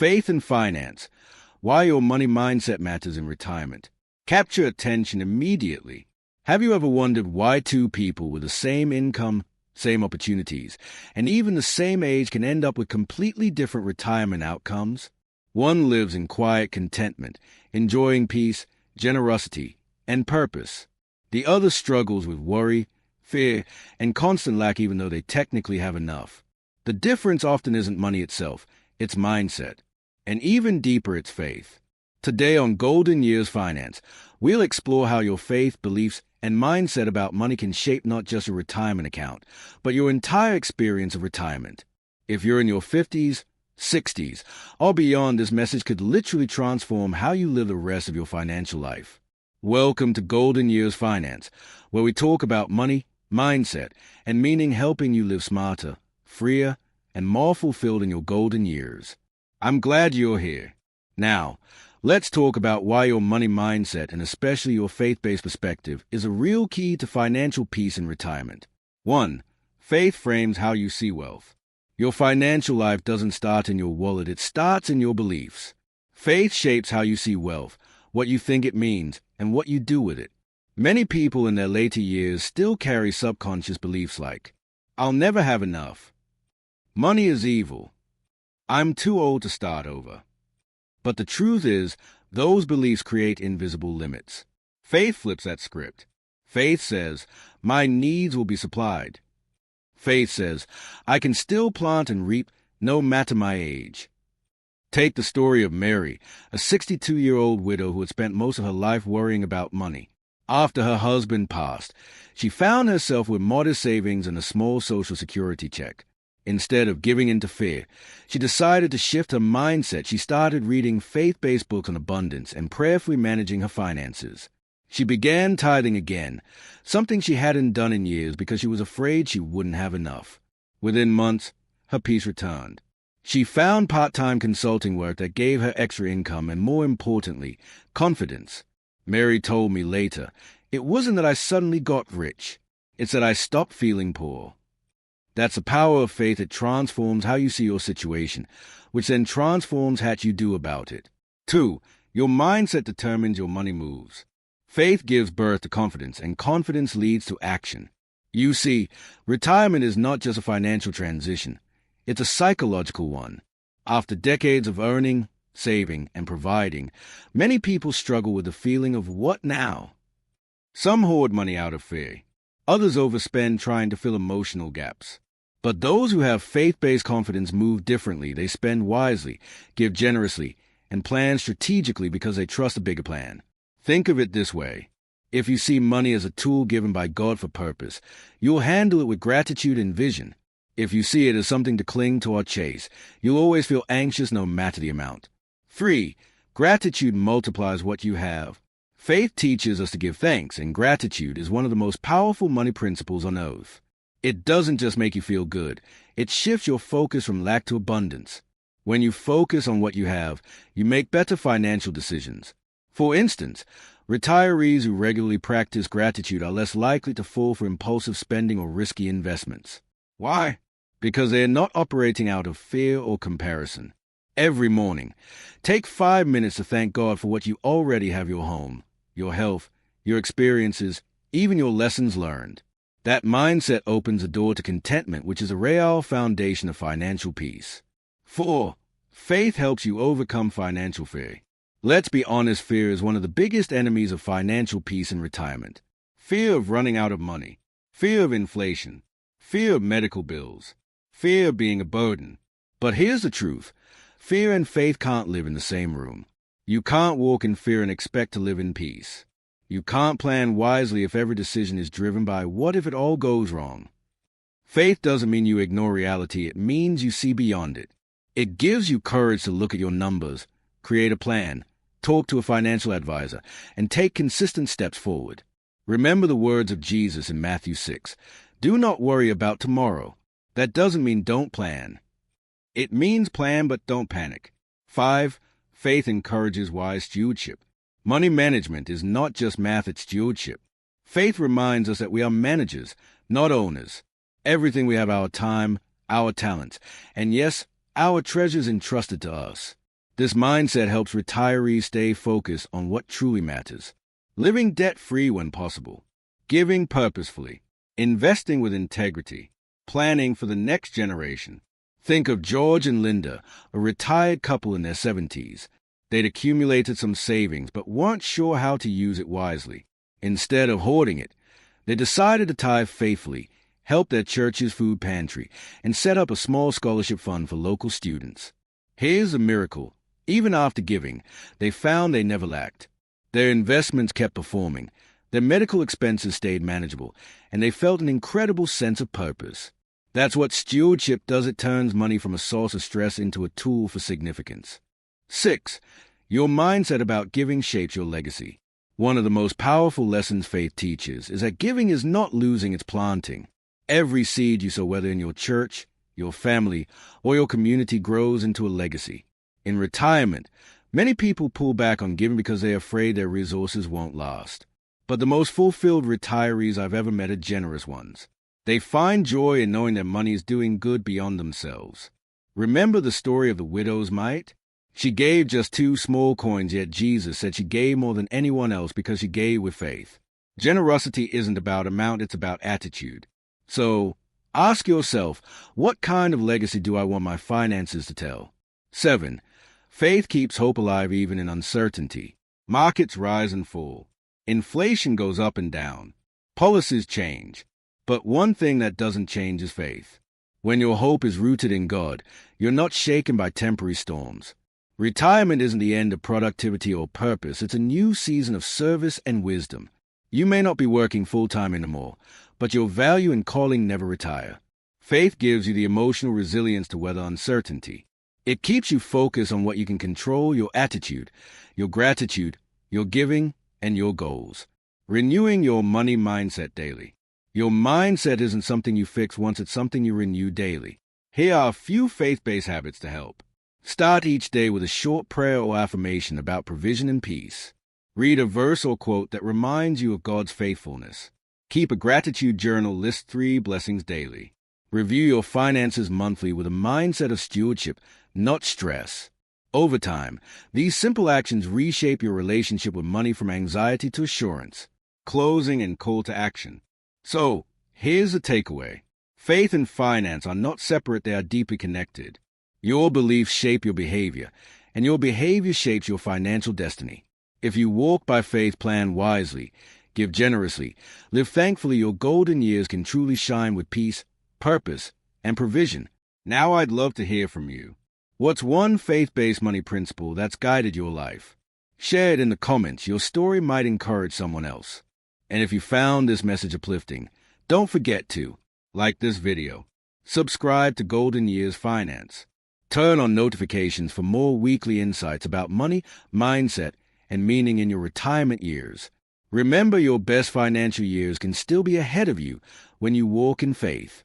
Faith and finance. Why your money mindset matters in retirement. Capture attention immediately. Have you ever wondered why two people with the same income, same opportunities, and even the same age can end up with completely different retirement outcomes? One lives in quiet contentment, enjoying peace, generosity, and purpose. The other struggles with worry, fear, and constant lack even though they technically have enough. The difference often isn't money itself, it's mindset. And even deeper, it's faith. Today on Golden Years Finance, we'll explore how your faith, beliefs, and mindset about money can shape not just a retirement account, but your entire experience of retirement. If you're in your 50s, 60s, or beyond, this message could literally transform how you live the rest of your financial life. Welcome to Golden Years Finance, where we talk about money, mindset, and meaning, helping you live smarter, freer, and more fulfilled in your golden years. I'm glad you're here. Now, let's talk about why your money mindset, and especially your faith-based perspective, is a real key to financial peace in retirement. 1. Faith frames how you see wealth. Your financial life doesn't start in your wallet, it starts in your beliefs. Faith shapes how you see wealth, what you think it means, and what you do with it. Many people in their later years still carry subconscious beliefs like, I'll never have enough. Money is evil. I'm too old to start over. But the truth is, those beliefs create invisible limits. Faith flips that script. Faith says, my needs will be supplied. Faith says, I can still plant and reap no matter my age. Take the story of Mary, a 62-year-old widow who had spent most of her life worrying about money. After her husband passed, she found herself with modest savings and a small Social Security check. Instead of giving in to fear, she decided to shift her mindset. She started reading faith-based books on abundance and prayerfully managing her finances. She began tithing again, something she hadn't done in years because she was afraid she wouldn't have enough. Within months, her peace returned. She found part-time consulting work that gave her extra income and, more importantly, confidence. Mary told me later, it wasn't that I suddenly got rich. It's that I stopped feeling poor. That's the power of faith. It transforms how you see your situation, which then transforms what you do about it. 2. Your mindset determines your money moves. Faith gives birth to confidence, and confidence leads to action. You see, retirement is not just a financial transition. It's a psychological one. After decades of earning, saving, and providing, many people struggle with the feeling of what now? Some hoard money out of fear. Others overspend trying to fill emotional gaps. But those who have faith-based confidence move differently. They spend wisely, give generously, and plan strategically because they trust a bigger plan. Think of it this way. If you see money as a tool given by God for purpose, you'll handle it with gratitude and vision. If you see it as something to cling to or chase, you'll always feel anxious no matter the amount. 3. Gratitude multiplies what you have. Faith teaches us to give thanks, and gratitude is one of the most powerful money principles on earth. It doesn't just make you feel good. It shifts your focus from lack to abundance. When you focus on what you have, you make better financial decisions. For instance, retirees who regularly practice gratitude are less likely to fall for impulsive spending or risky investments. Why? Because they are not operating out of fear or comparison. Every morning, take 5 minutes to thank God for what you already have: your home, your health, your experiences, even your lessons learned. That mindset opens a door to contentment, which is a real foundation of financial peace. 4. Faith helps you overcome financial fear. Let's be honest, fear is one of the biggest enemies of financial peace in retirement. Fear of running out of money, fear of inflation, fear of medical bills, fear of being a burden. But here's the truth. Fear and faith can't live in the same room. You can't walk in fear and expect to live in peace. You can't plan wisely if every decision is driven by what if it all goes wrong. Faith doesn't mean you ignore reality. It means you see beyond it. It gives you courage to look at your numbers, create a plan, talk to a financial advisor, and take consistent steps forward. Remember the words of Jesus in Matthew 6. Do not worry about tomorrow. That doesn't mean don't plan. It means plan but don't panic. 5. Faith encourages wise stewardship. Money management is not just math, it's stewardship. Faith reminds us that we are managers, not owners. Everything we have, our time, our talents, and yes, our treasures entrusted to us. This mindset helps retirees stay focused on what truly matters. Living debt-free when possible, giving purposefully, investing with integrity, planning for the next generation. Think of George and Linda, a retired couple in their 70s. They'd accumulated some savings but weren't sure how to use it wisely. Instead of hoarding it, they decided to tithe faithfully, help their church's food pantry, and set up a small scholarship fund for local students. Here's a miracle. Even after giving, they found they never lacked. Their investments kept performing, their medical expenses stayed manageable, and they felt an incredible sense of purpose. That's what stewardship does. It turns money from a source of stress into a tool for significance. 6. Your mindset about giving shapes your legacy. One of the most powerful lessons faith teaches is that giving is not losing, it's planting. Every seed you sow, whether in your church, your family, or your community, grows into a legacy. In retirement, many people pull back on giving because they're afraid their resources won't last. But the most fulfilled retirees I've ever met are generous ones. They find joy in knowing their money is doing good beyond themselves. Remember the story of the widow's mite? She gave just 2 small coins, yet Jesus said she gave more than anyone else because she gave with faith. Generosity isn't about amount, it's about attitude. So, ask yourself, what kind of legacy do I want my finances to tell? 7. Faith keeps hope alive even in uncertainty. Markets rise and fall. Inflation goes up and down. Policies change. But one thing that doesn't change is faith. When your hope is rooted in God, you're not shaken by temporary storms. Retirement isn't the end of productivity or purpose. It's a new season of service and wisdom. You may not be working full-time anymore, but your value and calling never retire. Faith gives you the emotional resilience to weather uncertainty. It keeps you focused on what you can control: your attitude, your gratitude, your giving, and your goals. Renewing your money mindset daily. Your mindset isn't something you fix once, it's something you renew daily. Here are a few faith-based habits to help. Start each day with a short prayer or affirmation about provision and peace. Read a verse or quote that reminds you of God's faithfulness. Keep a gratitude journal, list 3 blessings daily. Review your finances monthly with a mindset of stewardship, not stress. Over time, these simple actions reshape your relationship with money from anxiety to assurance. Closing and call to action. So, here's the takeaway. Faith and finance are not separate, they are deeply connected. Your beliefs shape your behavior, and your behavior shapes your financial destiny. If you walk by faith, plan wisely, give generously, live thankfully, your golden years can truly shine with peace, purpose, and provision. Now I'd love to hear from you. What's one faith-based money principle that's guided your life? Share it in the comments. Your story might encourage someone else. And if you found this message uplifting, don't forget to like this video, subscribe to Golden Years Finance, turn on notifications for more weekly insights about money, mindset, and meaning in your retirement years. Remember, your best financial years can still be ahead of you when you walk in faith.